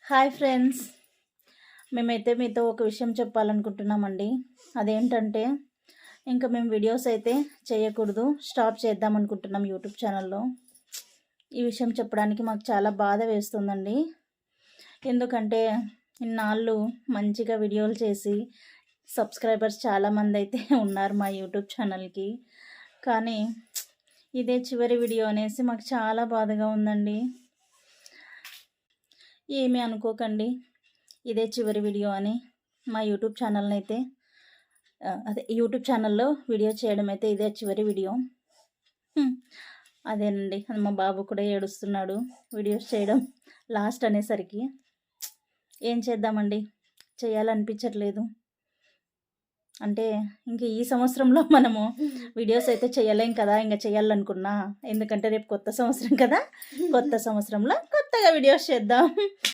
Hi friends, మేమైతే మీతో ఒక విషయం చెప్పాలనుకుంటున్నామండి. అదేంటంటే ఇంకా మేము వీడియోస్ అయితే చేయకూడదు, స్టాప్ చేద్దాం అనుకుంటున్నాం యూట్యూబ్ ఛానల్లో. ఈ విషయం చెప్పడానికి మాకు చాలా బాధ వేస్తుందండి. ఎందుకంటే ఇన్నాళ్ళు మంచిగా వీడియోలు చేసి సబ్స్క్రైబర్స్ చాలామంది అయితే ఉన్నారు మా యూట్యూబ్ ఛానల్కి. కానీ ఇదే చివరి వీడియో అనేసి మాకు చాలా బాధగా ఉందండి. ఏమీ అనుకోకండి, ఇదే చివరి వీడియో అని మా యూట్యూబ్ ఛానల్ని అయితే యూట్యూబ్ ఛానల్లో వీడియో చేయడం అయితే ఇదే చివరి వీడియో. అదేనండి, మా బాబు కూడా ఏడుస్తున్నాడు వీడియోస్ చేయడం లాస్ట్ అనేసరికి. ఏం చేద్దామండి, చేయాలనిపించట్లేదు. అంటే ఇంక ఈ సంవత్సరంలో మనము వీడియోస్ అయితే చేయలేం కదా, ఇంకా చేయాలనుకున్నా. ఎందుకంటే రేపు కొత్త సంవత్సరం కదా, కొత్త సంవత్సరంలో కొత్తగా వీడియోస్ చేద్దాం.